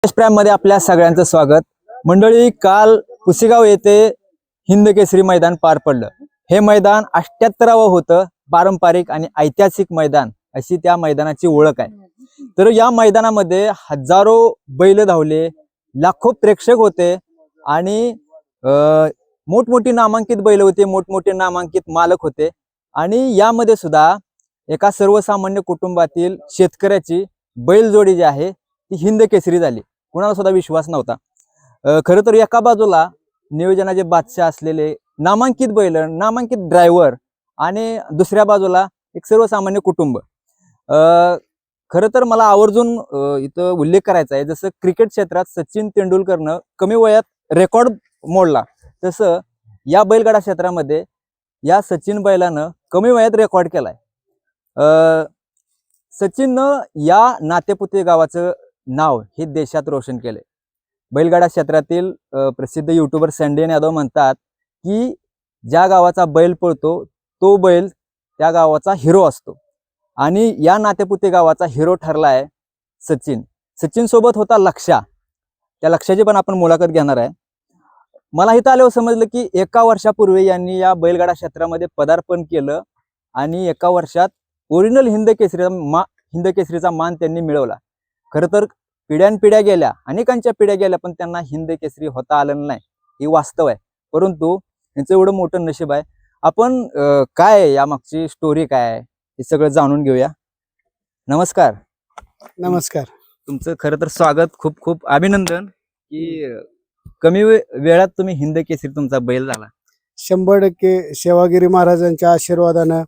यश prime मध्ये आपल्या सगळ्यांचं स्वागत। मंडळी, काल पुसेगाव येथे हिंद केसरी मैदान पार पडलं। हे मैदान 78वं होतं। पारंपरिक आणि ऐतिहासिक मैदान अशी त्या मैदानाची ओळख आहे। तर या मैदानामध्ये हजारो बैल धावले, लाखो प्रेक्षक होते आणि मोठमोठी नामांकित बैल होते, मोठमोठे नामांकित मालक होते। आणि यामध्ये सुद्धा एका सर्वसामान्य कुटुंबातील शेतकऱ्याची बैलजोडी जी आहे ती हिंद केसरी झाली। कुणाला सुद्धा विश्वास नव्हता। खरं तर एका बाजूला नियोजनाचे बादशाह असलेले नामांकित बैल, नामांकित ड्रायव्हर आणि दुसऱ्या बाजूला एक सर्वसामान्य कुटुंब। खरं तर मला आवर्जून इथं उल्लेख करायचा आहे, जसं क्रिकेट क्षेत्रात सचिन तेंडुलकरनं कमी वयात रेकॉर्ड मोडला, तसं या बैलगाडा क्षेत्रामध्ये या सचिन बैलानं कमी वयात रेकॉर्ड केलाय। सचिननं या नातेपुते गावाचं नाव हे देशात रोशन केले। बैलगाडा क्षेत्रातील प्रसिद्ध युट्यूबर सँडी यादव म्हणतात की ज्या गावाचा बैल पळतो तो बैल त्या गावाचा हिरो असतो, आणि या नातेपुते गावाचा हिरो ठरला आहे सचिन। सचिन सोबत होता लक्ष्या, त्या लक्ष्याची पण आपण मुलाखत घेणार आहे। मला इथं आल्यावर समजलं की एका वर्षापूर्वी यांनी या बैलगाडा क्षेत्रामध्ये पदार्पण केलं आणि एका वर्षात ओरिजिनल हिंद केसरीचा मान त्यांनी मिळवला। खरं तर पिढ्यानपिढ्या गेल्या, अनेकांच्या पिढ्या गेल्या, पण त्यांना हिंद केसरी होता आलं नाही, हे वास्तव आहे। परंतु यांचं एवढं मोठं नशीब आहे। आपण काय यामागची स्टोरी काय आहे हे सगळं जाणून घेऊया। नमस्कार। नमस्कार। तुमचं खरं तर स्वागत, खूप खूप अभिनंदन की कमी वेळात तुम्ही हिंद केसरी तुमचा बैल झाला। 100% सेवागिरी महाराजांच्या आशीर्वादानं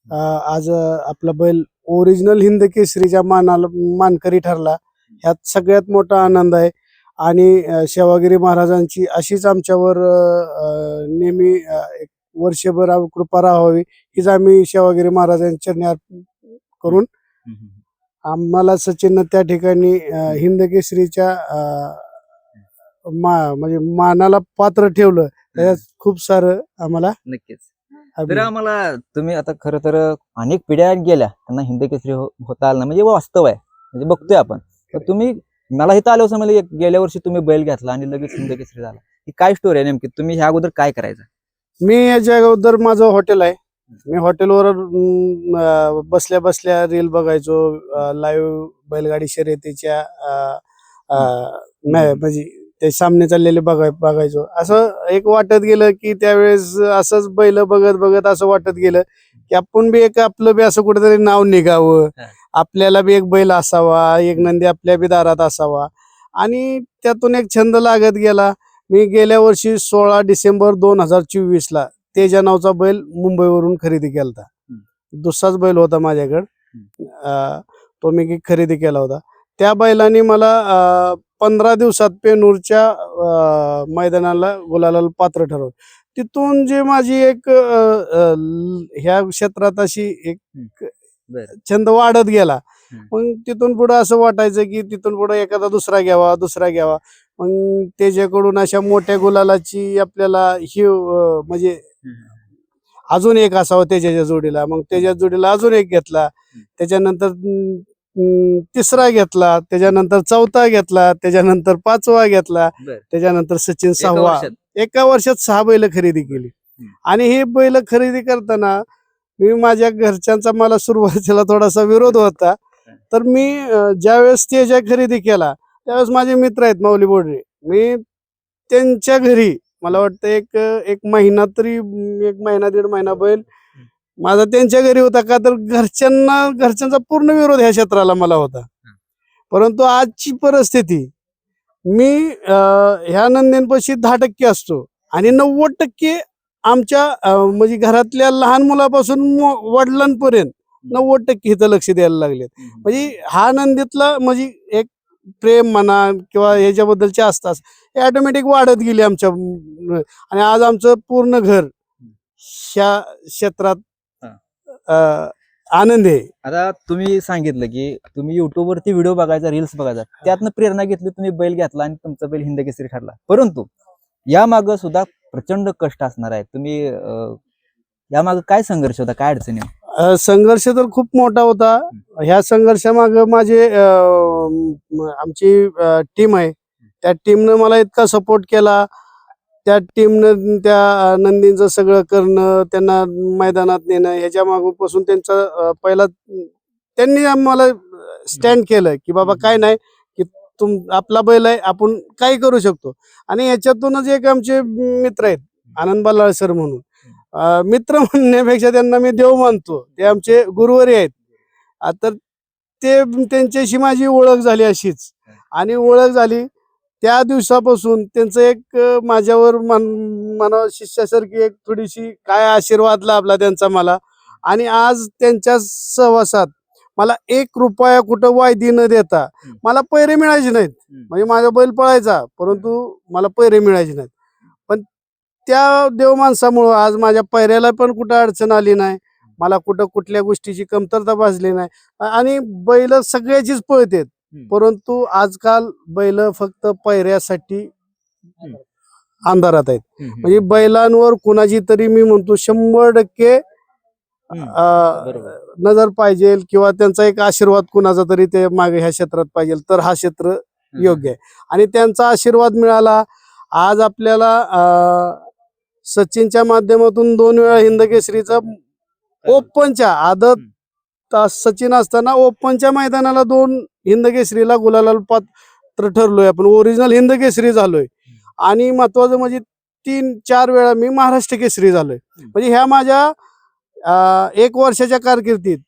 आज आपला बैल ओरिजिनल हिंद केसरीच्या मानकरी ठरला। ह्यात सगळ्यात मोठा आनंद आहे। आणि सेवागिरी महाराजांची अशीच आमच्यावर नेहमी एक वर्षभर कृपा राहावी हीच आम्ही सेवागिरी महाराजांच्या चरणी करून आम्हाला सचिननं त्या ठिकाणी हिंद केसरीच्या म्हणजे मानाला पात्र ठेवलं। त्याच्यात खूप सारं आम्हाला नक्कीच। तर आम्हाला तुम्ही आता खरं तर अनेक पिढ्या गेल्या, त्यांना हिंद केसरी होता आलं, म्हणजे वास्तव आहे, म्हणजे बघतोय आपण। तर तुम्ही, मला इथं आल्यावर समजलं गेल्या वर्षी तुम्ही बैल घेतला आणि लगेच हिंद केसरी झाला, ही काय स्टोरी आहे नेमकी? तुम्ही ह्या अगोदर काय करायचं? मी याच्या अगोदर माझं हॉटेल आहे। मी हॉटेलवर बसल्या बसल्या रील बघायचो, लाईव्ह बैलगाडी शर्यतीच्या म्हणजे ते सामने चाललेले बघायचो। असं एक वाटत गेलं की त्यावेळेस असंच बैल बघत बघत असं वाटत गेलं की आपण बी एक आपलं बी असं कुठेतरी नाव निघावं, आपल्याला बी एक बैल असावा, एक नंदी आपल्या बी दारात असावा। आणि त्यातून एक छंद लागत गेला। मी गेल्या वर्षी 16 डिसेंबर 2024ला तेजा नावचा बैल मुंबईवरून खरेदी केला। दुसराच बैल होता माझ्याकडे, तो मी खरेदी केला होता। त्या बैलाने मला 15 दिवसात पेनूरच्या मैदानाला गुलालाला पात्र ठरवलं। तिथून जे माझी एक ह्या क्षेत्रात अशी एक छंद वाढत गेला। मग तिथून पुढे असं वाटायचं की तिथून पुढे एखादा दुसरा घ्यावा। मग त्याच्याकडून अशा मोठ्या गुलालाची आपल्याला ही म्हणजे अजून एक असावं त्याच्या जोडीला। मग त्याच्या जोडीला अजून एक घेतला, त्याच्यानंतर तिसरा घेतला, त्याच्यानंतर चौथा घेतला, त्याच्यानंतर 5वा घेतला, त्याच्यानंतर सचिन 6वा। एका वर्षात 6 बैल खरेदी केली। आणि हे बैल खरेदी करताना मी माझ्या घरच्यांचा मला सुरुवातीला थोडासा विरोध होता। तर मी ज्यावेळेस तेजा खरेदी केला त्यावेळेस माझे मित्र आहेत माऊली बोडरे, मी त्यांच्या घरी मला वाटतं एक महिना तरी, 1 महिना 1.5 महिना बैल माझा त्यांच्या घरी होता। का तर घरच्यांचा पूर्ण विरोध ह्या क्षेत्राला मला होता। परंतु आजची परिस्थिती, मी ह्या नंदींपाशी 10% असतो आणि 90% आमच्या म्हणजे घरातल्या लहान मुलापासून वडिलांपर्यंत 90% इथं लक्ष द्यायला लागले। म्हणजे हा नंदीतला म्हणजे एक प्रेम म्हणा किंवा ह्याच्याबद्दलची आस्था हे ऑटोमॅटिक वाढत गेली आमच्या। आणि आज आमचं पूर्ण घर ह्या क्षेत्रात आनंद आहे। आता तुम्ही सांगितलं की तुम्ही युट्यूब वरती व्हिडिओ बघायचा, रील्स बघायचा, त्यातनं प्रेरणा घेतली, तुम्ही बैल घेतला आणि तुमचा बैल हिंद केसरी ठरला। परंतु यामागं सुद्धा प्रचंड कष्ट असणार आहे। तुम्ही यामागं काय संघर्ष होता, काय अडचणी? संघर्ष तर खूप मोठा होता. ह्या संघर्षामागे माझे आमची टीम आहे, त्या टीमनं मला इतका सपोर्ट केला. त्या टीमनं त्या नंदींचं सगळं करणं, त्यांना मैदानात नेणं, ह्याच्या मागपासून त्यांचा पहिला त्यांनी आम्हाला स्टँड केलं की बाबा काय नाही, की आपला बैल आहे, आपण काही करू शकतो. आणि याच्यातूनच एक आमचे मित्र आहेत आनंद बल्लाळ सर म्हणून. मित्र म्हणण्यापेक्षा त्यांना मी देव मानतो, ते आमचे गुरुवारी आहेत. तर ते त्यांच्याशी माझी ओळख झाली अशीच, आणि ओळख झाली त्या दिवसापासून त्यांचं एक माझ्यावर मना शिष्यासारखी एक थोडीशी काय आशीर्वाद लाभला त्यांचा मला. आणि आज त्यांच्या सहवासात मला 1 रुपया कुठं वायदी न देता मला पैरे मिळायचे नाहीत. म्हणजे माझा बैल पळायचा, परंतु मला पैरे मिळायचे नाहीत. पण त्या देव माणसामुळं आज माझ्या पैऱ्याला पण कुठं अडचण आली नाही, मला कुठं कुठल्या गोष्टीची कमतरता भासली नाही. आणि बैल सगळ्याचीच पळतेत, परंतु आजकाल बैल फक्त पैऱ्यासाठी अंधारात आहेत. म्हणजे बैलांवर कुणाची तरी मी म्हणतो 100% नजर पाहिजे, किंवा त्यांचा एक आशीर्वाद कुणाचा तरी ते मागे ह्या क्षेत्रात पाहिजे, तर हा क्षेत्र योग्य आहे. आणि त्यांचा आशीर्वाद मिळाला. आज आपल्याला सचिनच्या माध्यमातून 2 वेळा हिंद केसरीचा ओपनच्या आदत सचिन असताना ओपनच्या मैदानाला 2 हिंद केसरीला गुलाल पात्र ठरलोय आपण, ओरिजिनल हिंद केसरी झालोय. आणि महत्वाचं म्हणजे 3-4 वेळा मी महाराष्ट्र केसरी झालोय. म्हणजे ह्या माझ्या 1 वर्षाच्या कारकिर्दीत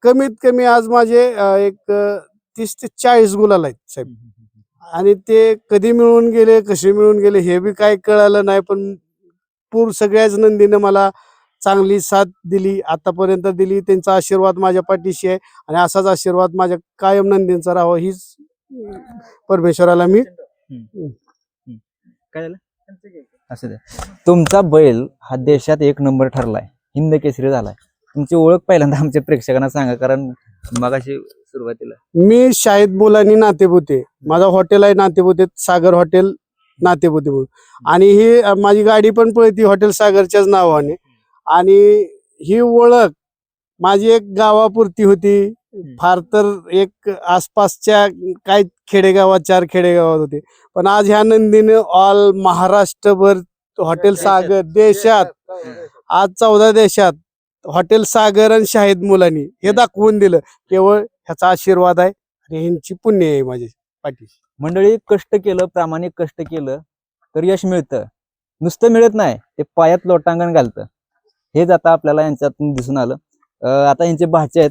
कमीत कमी आज माझे एक 30 ते 40 गुलाल आहेत साहेब. आणि ते कधी मिळून गेले, कसे मिळून गेले हे बी काय कळालं नाही. पण सगळ्याच नंदीने मला चांगली साथ दिली, आतापर्यंत दिली. त्यांचा आशीर्वाद माझ्या पाठीशी आहे, आणि असाच आशीर्वाद माझ्या कायम नंदींचा राहावा हीच परमेश्वराला मी. काय झालं असं तुमचा बैल हा देशात 1 नंबर ठरलाय, हिंद केसरी झालाय. तुमची ओळख पहिल्यांदा आमच्या प्रेक्षकांना सांगा, कारण मगाशी सुरुवातीला मी शाहिद मुलांनी नातेपुते, माझा हॉटेल आहे नातेपुते, सागर हॉटेल नातेपुते म्हणून. आणि ही माझी गाडी पण पळती हॉटेल सागरच्याच नावाने. आणि ही ओळख माझी एक गावापुरती होती, फार तर एक आसपासच्या काय खेडेगावात 4 खेडेगावात होते. पण आज ह्या नंदीने ऑल महाराष्ट्रभर हॉटेल सागर, देशात आज 14 देशात हॉटेल सागर आणि शाहिद मुलांनी हे दाखवून दिलं. केवळ ह्याचा आशीर्वाद आहे आणि ह्यांची पुण्य आहे माझी पाठीशी. मंडळी, कष्ट केलं, प्रामाणिक कष्ट केलं तर यश मिळतं. नुसतं मिळत नाही, ते पायात लोटांगण घालतं. हेच आता आपल्याला यांच्यातून दिसून आलं. आता यांचे भाचे आहेत,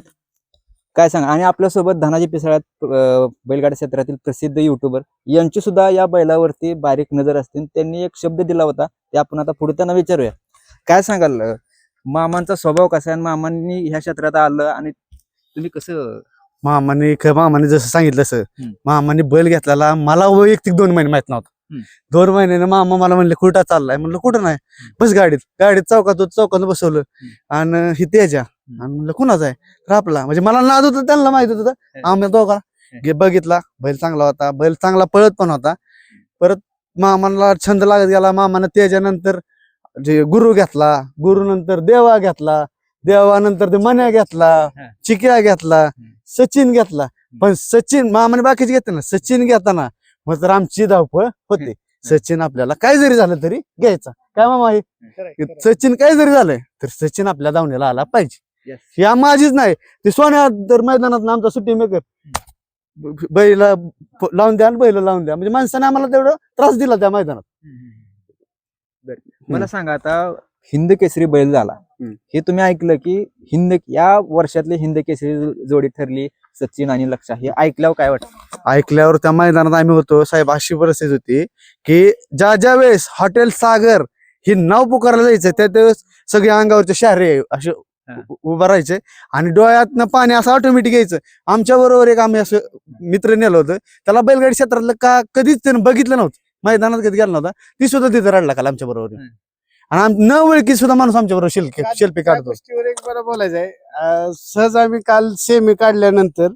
काय सांगा. आणि आपल्यासोबत धनाजी पिसाळ्यात बैलगाडा क्षेत्रातील प्रसिद्ध युट्यूबर यांची सुद्धा या बैलावरती बारीक नजर असते. त्यांनी एक शब्द दिला होता, ते आपण आता पुढे त्यांना विचारूया. काय सांगाल, मामांचा स्वभाव कसा आहे, मामांनी ह्या क्षेत्रात आलं आणि तुम्ही कसं? मामाने जसं सांगितलं तसं मामाने बैल घेतलेला मला वैयक्तिक 2 महिने माहित नव्हतं. 2 महिन्याने मामा मला म्हणले कुठं चाललाय, म्हणलं कुठं नाही, बस गाडीत चौकात बसवलं. आणि ही तेजा, आणि म्हणलं कुणाचा आहे, तर आपला. म्हणजे मला नाद होतं, त्यांना माहित होतं. आम्ही दोघा बघितला, बैल चांगला होता, बैल चांगला पळत पण होता. परत मामाला छंद लागत गेला. मामानं त्याच्यानंतर जे गुरु घेतला, गुरु नंतर देवा घेतला, देवानंतर ते मन्या घेतला, चिक्या घेतला, सचिन घेतला. पण सचिन मामाने बाकीचे घेतले ना, सचिन घेताना मग तर आमची धावपळ होते. सचिन आपल्याला काय जरी झालं तरी घ्यायचा, काय मामा आहे, सचिन काय जरी झालंय तर सचिन आपल्या धावण्याला आला पाहिजे. या माझीच नाही, ते सोन्या तर मैदानात आमचा सुट्टी मेकर बैला लावून द्या आणि बैल लावून द्या. म्हणजे माणसाने आम्हाला तेवढं त्रास दिला त्या मैदानात. मला सांगा, आता हिंद केसरी बैल झाला, हे तुम्ही ऐकलं की या वर्षातली हिंद केसरी जोडी ठरली सचिन आणि लक्षा, हे ऐकल्यावर काय वाटतं? ऐकल्यावर त्या मैदानात आम्ही होतो साहेब, अशी परिस्थिती होती की ज्या वेळेस हॉटेल सागर हे नाव पुकारलं जायचं, त्या वेळेस सगळे अंगावरचे शहरे असे उभं राहायचे आणि डोळ्यातनं पाणी असं ऑटोमॅटिक यायचं. आमच्या बरोबर एक आम्ही असं मित्र नेलं होतं, त्याला बैलगाडी क्षेत्रातलं का कधीच त्यानं बघितलं नव्हतं, मैदानात कधी गेला नव्हता, ती सुद्धा तिथे रडला काल आमच्या बरोबर. आणि न ओळखी सुद्धा माणूस आमच्या बरोबर शिल्पी काढतो. एक बरं बोलायचंय, सहज आम्ही काल सेमी काढल्यानंतर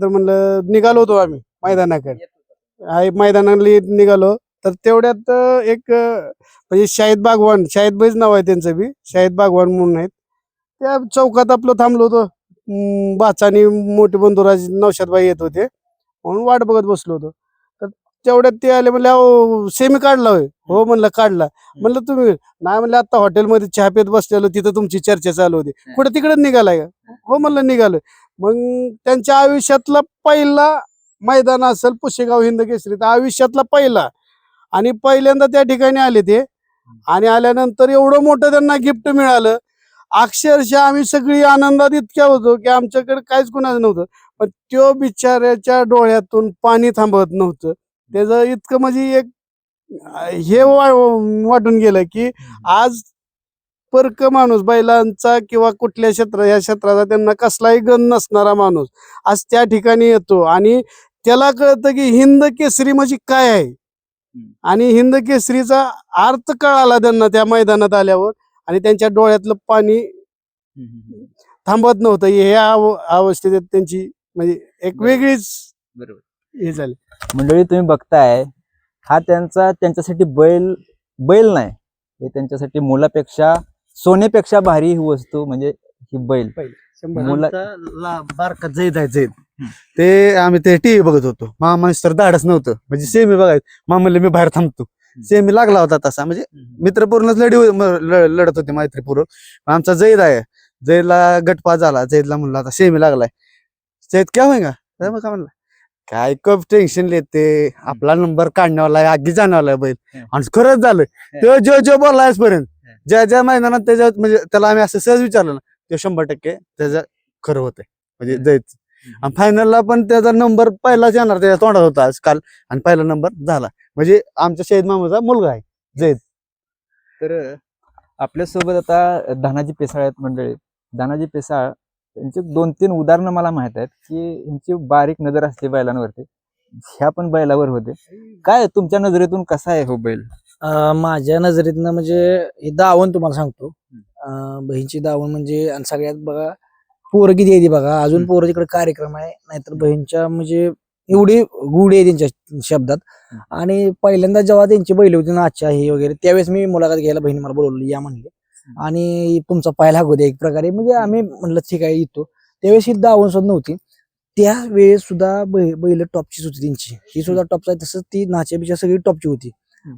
म्हणलं निघालो होतो आम्ही मैदानाकडे, मैदानाला निघालो. तर तेवढ्यात एक म्हणजे शाहिद भाई नाव आहे त्यांचं बी, शाहिद बागवान म्हणून आहेत. त्या चौकात आपलं थांबलो होतो. बाचानी मोठे बंधुराज नौशादबाई येत होते म्हणून वाट बघत बसलो होतो. तर तेवढ्यात ते आले, म्हणले सेमी काढला होय. हो म्हणलं काढला. म्हणलं तुम्ही नाही, म्हणलं आता हॉटेलमध्ये चहा पेत बसलेलो, तिथं तुमची चर्चा चालू होती, कुठे तिकडे निघालाय का? हो म्हणलं निघालोय. मग त्यांच्या आयुष्यातला पहिला मैदान असेल पुशेगाव हिंद केसरी, तर आयुष्यातला पहिला, आणि पहिल्यांदा त्या ठिकाणी आले ते. आणि आल्यानंतर एवढं मोठं त्यांना गिफ्ट मिळालं. अक्षरशः आम्ही सगळी आनंदात इतक्या होतो की आमच्याकडे काहीच कुणाचं नव्हतं, पण त्यो बिचाऱ्याच्या डोळ्यातून पाणी थांबत नव्हतं. त्याचं इतकं म्हणजे एक हे वाटून गेलं की आज परक माणूस, बैलांचा किंवा कुठल्या या क्षेत्राचा त्यांना कसलाही गण नसणारा माणूस आज त्या ठिकाणी येतो आणि त्याला कळतं की हिंद केसरी म्हणजे काय आहे. आणि हिंद केसरीचा अर्थ कळाला त्यांना त्या मैदानात आल्यावर, आणि त्यांच्या डोळ्यातलं पाणी थांबत नव्हतं. हे अवस्थेत त्यांची म्हणजे एक वेगळीच बरोबर हे झाली. मंडळी, तुम्ही बघताय हा त्यांच्यासाठी बैल नाही, हे त्यांच्यासाठी मुलापेक्षा सोन्यापेक्षा भारी ही वस्तू म्हणजे ही बैल. बारका जैद आहे जैद. ते आम्ही ते टीव्ही बघत होतो. मामा तर धाडच नव्हतं, म्हणजे सेमी बघायचं. मामा म्हणले मी बाहेर थांबतो. सेमी लागला होता तसा, म्हणजे मित्रपूर्णच लढत होते मैत्रीपूर्वक. आमचा जैद आहे, जैदला गटपास झाला. जैदला म्हणलं आता सेमी लागलाय, जैद क्या होईगा का म्हणला, काय कप टेन्शन लेते, आपला नंबर काढण्यावाला आहे, आगी जाणवाला बैल. आणि खरंच झालं. तो जो बोलला आजपर्यंत ज्या मैदानात त्याच्या म्हणजे त्याला आम्ही असं सहज विचारलं ना, ते 100% त्याचं खरं होतंय. म्हणजे जैद आणि फायनलला पण त्याचा नंबर पहिलाच येणार त्याच्या तोंडात होता आज काल, आणि पहिला नंबर झाला. म्हणजे आमच्या शहीद मामाचा मुलगा आहे जैद. तर आपल्यासोबत आता धनाजी पेसाळ आहेत मंडळी. धनाजी पेसाळ यांचे 2-3 उदाहरणं मला माहित आहेत की यांची बारीक नजर असते बैलांवरती. ह्या पण बैलावर होते. काय तुमच्या नजरेतून कसा आहे हो बैल? माझ्या नजरेतनं म्हणजे हे दावण तुम्हाला सांगतो. बहीणची दावण म्हणजे, आणि सगळ्यात बघा पोरं किती आहे ती बघा. अजून पोरं तिकडे कार्यक्रम आहे, नाहीतर बहीणच्या म्हणजे एवढी गुढी आहे त्यांच्या शब्दात. आणि पहिल्यांदा जेव्हा त्यांची बैल होती नाच्या हे वगैरे, त्यावेळेस मी मुलाखत घ्यायला बहिणी मला बोलवली, या म्हणले, आणि तुमचा पायला होते एक प्रकारे. म्हणजे आम्ही म्हणलं ठीक आहे येतो. त्यावेळेस ही दावण सुद्धा नव्हती. त्यावेळेस सुद्धा बैल टॉपचीच होती त्यांची. ही सुद्धा टॉपचा आहे, तसंच ती नाच्या बिच्या सगळी टॉपची होती.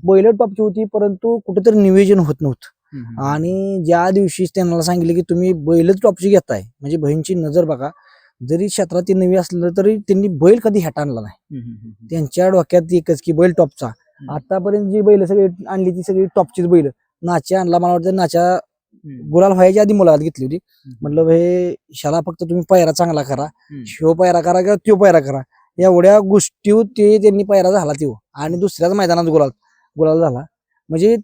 बैल टॉपची होती, परंतु कुठेतरी नियोजन होत नव्हतं. आणि ज्या दिवशी त्यांना सांगितलं की तुम्ही बैलच टॉपची घेताय, म्हणजे बहीणची नजर बघा, जरी क्षेत्रात ती नवी असलं तरी त्यांनी बैल कधी हॅट आणला नाही. त्यांच्या डोक्यात एकच की बैल टॉपचा. आतापर्यंत जी बैल सगळी आणली ती सगळी टॉपचीच बैल. नाच्या आणला, मला वाटतं नाच्या गुलाल व्हायच्या आधी मुलाखत घेतली होती. म्हटलं हे शाला फक्त तुम्ही पायरा चांगला करा, शिव पायरा करा किंवा त्यो पायरा करा, एवढ्या गोष्टी ते त्यांनी पायरा झाला त्यो, आणि दुसऱ्याच मैदानात गुलाल झाला. म्हणजे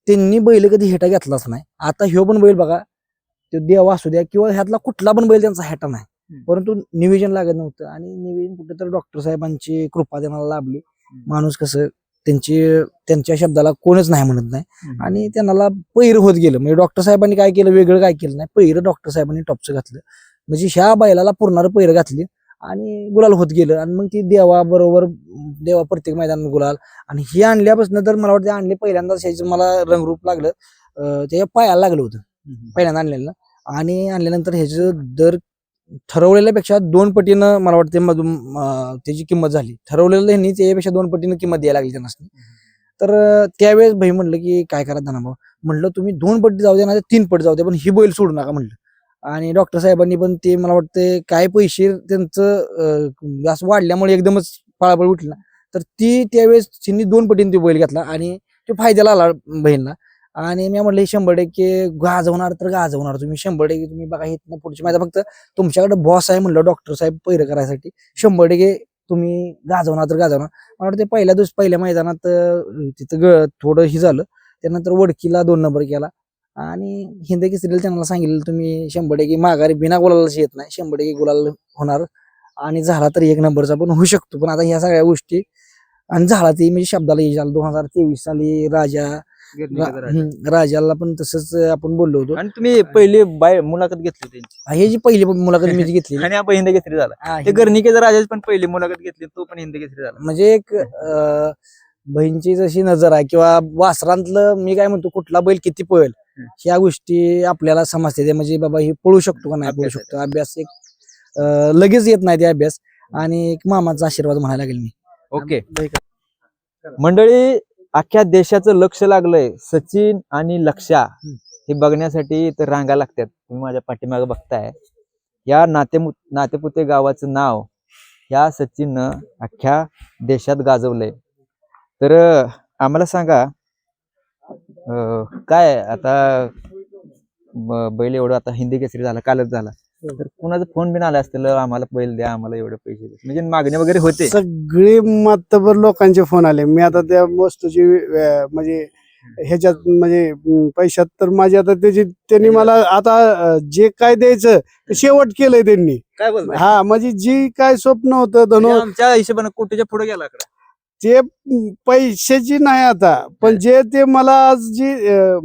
त्यांनी बैल कधी हेटा घेतलाच नाही. आता ह्यो पण बैल बघा, तो देवा असू द्या किंवा ह्यातला कुठला पण बैल त्यांचा हेटा नाही, परंतु नियोजन लागत नव्हतं. आणि नियोजन कुठेतरी डॉक्टर साहेबांची कृपा त्यांना लाभली. माणूस कसं त्यांच्या शब्दाला कोणच नाही म्हणत नाही, आणि त्यांना पैर होत गेलं. म्हणजे डॉक्टर साहेबांनी काय केलं, वेगळं काय केलं नाही, पैर डॉक्टर साहेबांनी टॉपचं घातलं. म्हणजे ह्या बैलाला पूर्ण पैर घातली आणि गुलाल होत गेलं. आणि मग ती देवा प्रत्येक मैदानात गुलाल. आणि ही आणल्यापासून तर मला वाटतं आणले पहिल्यांदाच ह्याचं मला रंगरूप लागलं, त्याच्या पायाला लागलं होतं पहिल्यांदा आणलेलं. आणि आणल्यानंतर ह्याचं दर ठरवलेल्यापेक्षा 2 पटीनं मला वाटतं त्याची किंमत झाली. ठरवलेलं ह्यांनी त्यापेक्षा 2 पटीनं किंमत द्यायला लागली त्यांना. तर त्यावेळेस भाई म्हणलं की काय करा धनाभाऊ, म्हणलं तुम्ही 2 पटी जाऊ द्या ना 3 पट जाऊ द्या, पण ही बैल सोडू नका म्हणलं. आणि डॉक्टर साहेबांनी पण ते मला वाटतं काय पैसे त्यांचं असं वाढल्यामुळे एकदमच पळापळ उठली ना, तर ती त्यावेळेस त्यांनी 2 पटीने ते बैल घेतला आणि तो फायद्याला आला बहिणीला. आणि मी म्हटलं 100% गाजवणार तर गाजवणार तुम्ही, 100% तुम्ही बघा हे पुढची माझा फक्त तुमच्याकडे बॉस आहे म्हणलं डॉक्टर साहेब पैर करायसाठी, 100% तुम्ही गाजवणार तर गाजवणार. मला वाटतं पहिल्या मैदानात तिथं थोडं ही झालं, त्यानंतर वडकीला 2 नंबर केला. आणि हिंद केसरीला त्यांना सांगितलं तुम्ही 100% माघारी बिना गुलालाच येत नाही, 100% गुलाल होणार, आणि झाला तर 1 नंबरचा पण होऊ शकतो. पण आता ह्या सगळ्या गोष्टी आणि झाला ती म्हणजे शब्दाला यश झालं. 2023 साली राजाला पण तसंच आपण बोललो होतो. आणि तुम्ही पहिली मुलाखत घेतली त्यांची, हे जी पहिली मुलाखत मी घेतली आणि आपण हिंद केसरी झाला. ते गर्णिकेचा राजाची पण पहिली मुलाखत घेतली, तो पण हिंद केसरी झाला. म्हणजे एक बहीणची जशी नजर आहे किंवा वासरांतलं मी काय म्हणतो कुठला बैल किती पळेल ह्या गोष्टी आपल्याला समजते म्हणजे बाबा हे पळू शकतो का नाही पळू अभ्यास शकतो अभ्यास एक लगेच येत नाही ते अभ्यास आणि एक मामाचा आशीर्वाद म्हणायला लागेल मी. ओके मंडळी, अख्ख्या देशाचं लक्ष लागलंय सचिन आणि लक्षा हे बघण्यासाठी तर रांगा लागतात. तुम्ही माझ्या पाठीमागे बघताय या नातेपुते गावाचं नाव या सचिननं अख्ख्या देशात गाजवलंय. तर आम्हाला सांगा काय आता बैल एवढं आता हिंदी केसरी झाला कालच झाला तर कुणाचा फोन बिन आला असतील आम्हाला बैल द्या आम्हाला एवढे पैसे द्या म्हणजे मागणी वगैरे होते? सगळे मातबर लोकांचे फोन आले. मी आता त्या वस्तूची म्हणजे ह्याच्यात म्हणजे पैशात तर माझी आता त्यांनी मला आता जे काय द्यायचं ते शेवट केलंय त्यांनी. काय बोलताय? हा म्हणजे जी काय स्वप्न होतं म्हणजे आमच्या हिशोबाने कोटीच्या पुढे गेला आकडा. ते पैशाची नाही आता पण जे ते मला आज जी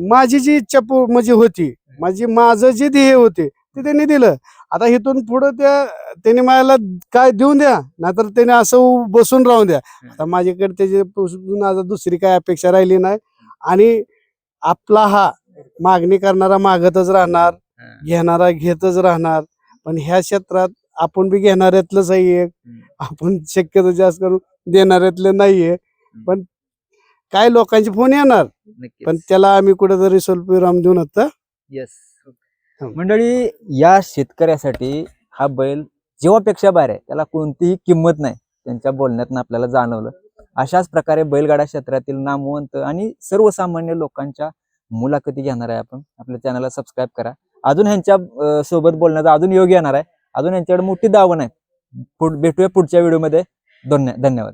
माझी जी इच्छा म्हणजे होती माझं जे ध्येय होते ते त्यांनी दिलं. आता इथून पुढे त्यांनी मला काय देऊन द्या नाहीतर त्याने असं बसून राहून द्या. आता माझ्याकडे त्याच्यापासून आता दुसरी काय अपेक्षा राहिली नाही आणि आपला हा मागणी करणारा मागतच राहणार घेणारा घेतच राहणार. पण ह्या क्षेत्रात आपण बी घेणाऱ्यातलंच आहे एक. आपण शक्यतो जास्त करून देणाऱ्यातलं नाहीये. पण काय लोकांचे फोन येणार पण त्याला आम्ही कुठेतरी स्वल्पविराम देऊन आता मंडळी, या शेतकऱ्यासाठी हा बैल जीवापेक्षा बाहेर आहे. त्याला कोणतीही किंमत नाही. त्यांच्या बोलण्यातून आपल्याला जाणवलं. अशाच प्रकारे बैलगाडा क्षेत्रातील नामवंत आणि सर्वसामान्य लोकांच्या मुलाखती घेणार आहे आपण. आपल्या चॅनलला सबस्क्राईब करा. अजून ह्यांच्या सोबत बोलण्याचा अजून योग येणार आहे. अजून यांच्याकडे मोठी दावण आहे. भेटूया पुढच्या व्हिडिओमध्ये. धन्यवाद.